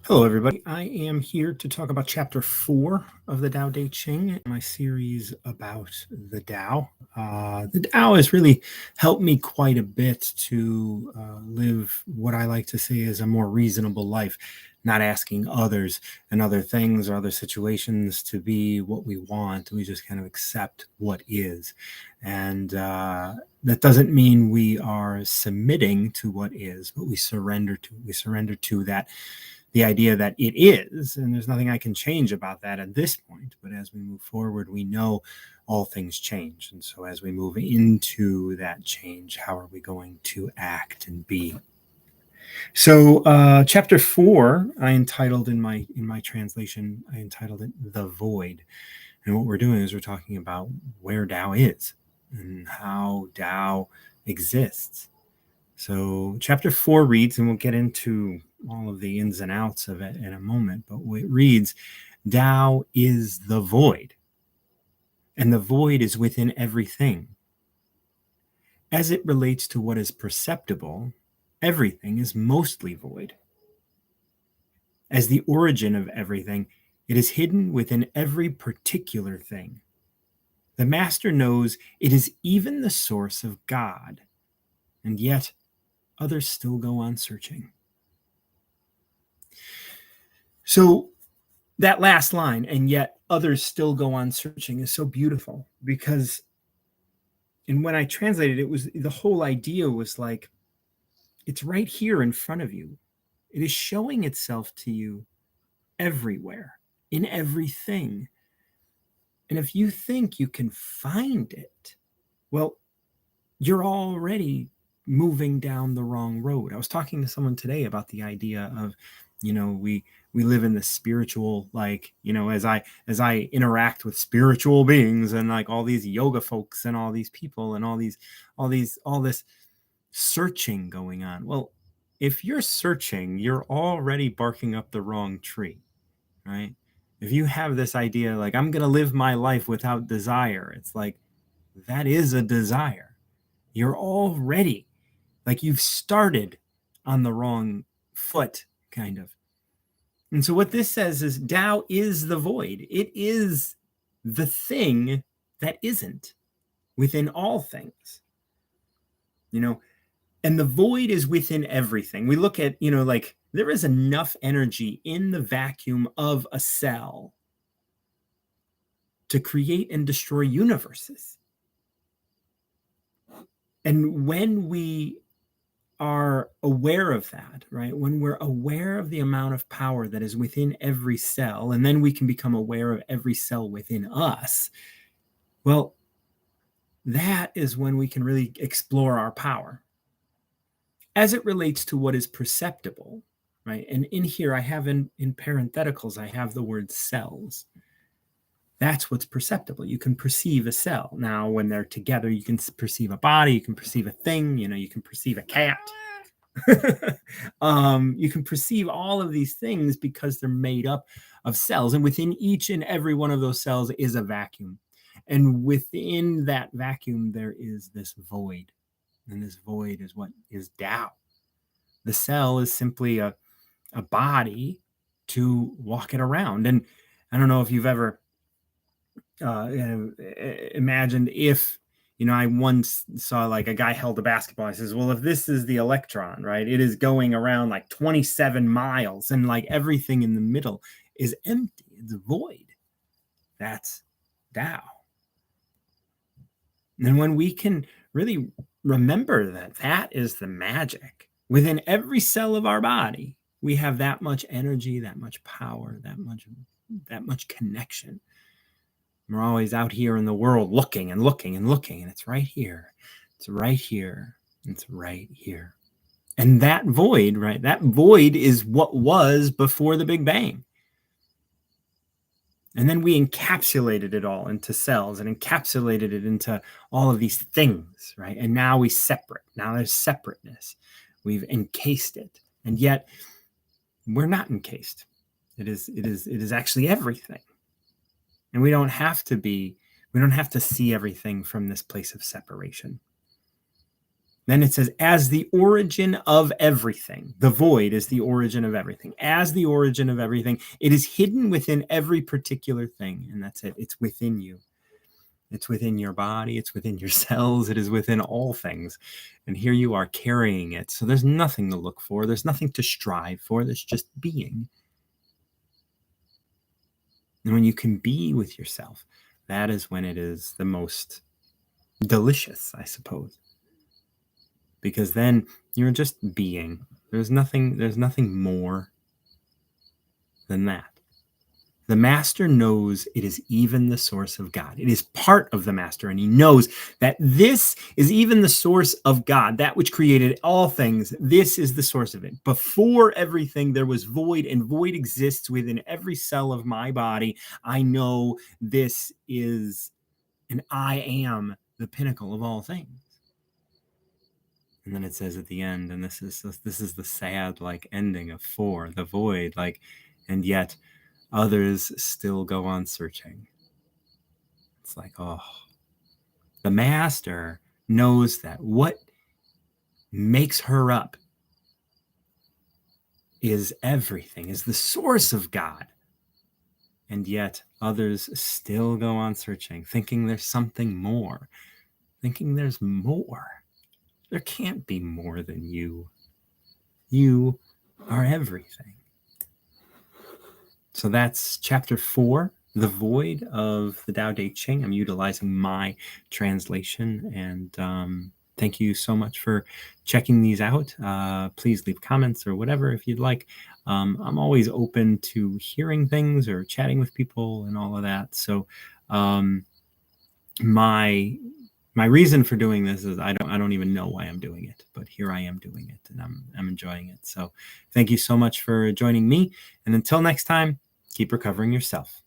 Hello, everybody. I am here to talk about chapter 4 of the Tao Te Ching, my series about the Tao. The Tao has really helped me quite a bit to live what I like to say is a more reasonable life, not asking others and other things or other situations to be what we want. We just kind of accept what is. And that doesn't mean we are submitting to what is, but we surrender to that, the idea that it is, and there's nothing I can change about that at this point. But as we move forward, we know all things change. And so as we move into that change, how are we going to act and be? So chapter 4, I entitled in my translation, I entitled it The Void. And what we're doing is we're talking about where Tao is and how Tao exists. So chapter 4 reads, and we'll get into all of the ins and outs of it in a moment, but it reads, Tao is the void, and the void is within everything. As it relates to what is perceptible, everything is mostly void. As the origin of everything, it is hidden within every particular thing. The master knows it is even the source of God, and yet others still go on searching. So that last line, and yet others still go on searching, is so beautiful because, and when I translated it, was the whole idea was like, it's right here in front of you. It is showing itself to you everywhere, in everything. And if you think you can find it, well, you're already moving down the wrong road. I was talking to someone today about the idea of, we live in the spiritual, like, as I interact with spiritual beings and like all these yoga folks and all these people and all this searching going on. Well, if you're searching, you're already barking up the wrong tree, right? If you have this idea like, I'm going to live my life without desire, it's like, that is a desire. You're already, like, you've started on the wrong foot, kind of. And so what this says is Tao is the void. It is the thing that isn't within all things. And the void is within everything. We look at, like, there is enough energy in the vacuum of a cell to create and destroy universes. And when we are aware of that, right? When we're aware of the amount of power that is within every cell, and then we can become aware of every cell within us, well, that is when we can really explore our power. As it relates to what is perceptible, right? And in here, I have in parentheticals, I have the word cells. That's what's perceptible. You can perceive a cell. Now, when they're together, you can perceive a body, you can perceive a thing, you can perceive a cat. You can perceive all of these things because they're made up of cells. And within each and every one of those cells is a vacuum. And within that vacuum, there is this void. And this void is what is Tao. The cell is simply a body to walk it around. And I don't know if you've ever imagined if, I once saw like a guy held a basketball. I says, well, if this is the electron, right, it is going around like 27 miles and like everything in the middle is empty. It's void. That's Tao. And when we can really remember that that is the magic within every cell of our body, we have that much energy, that much power, that much connection. We're always out here in the world looking and looking and looking, and it's right here. It's right here. It's right here. And that void, right? That void is what was before the Big Bang. And then we encapsulated it all into cells and encapsulated it into all of these things, right? And now we separate. Now there's separateness. We've encased it. And yet we're not encased. It is actually everything. And we don't have to see everything from this place of separation. Then it says, as the origin of everything, the void is the origin of everything. As the origin of everything, it is hidden within every particular thing. And that's it. It's within you. It's within your body. It's within your cells. It is within all things. And here you are carrying it. So there's nothing to look for. There's nothing to strive for. There's just being. And when you can be with yourself, that is when it is the most delicious, I suppose. Because then you're just being. There's nothing more than that. The master knows it is even the source of God. It is part of the master, and he knows that this is even the source of God, that which created all things. This is the source of it. Before everything, there was void, and void exists within every cell of my body. I know this is, and I am the pinnacle of all things. And then it says at the end, and this is the sad like ending of 4, the void, like, and yet others still go on searching. It's like, oh, the master knows that what makes her up is everything, is the source of God. And yet others still go on searching, thinking there's something more, thinking there's more. There can't be more than you. You are everything. So that's chapter 4, The Void of the Tao Te Ching. I'm utilizing my translation. And thank you so much for checking these out. Please leave comments or whatever if you'd like. I'm always open to hearing things or chatting with people and all of that. So my reason for doing this is I don't even know why I'm doing it, but here I am doing it, and I'm enjoying it. So thank you so much for joining me. And until next time, keep recovering yourself.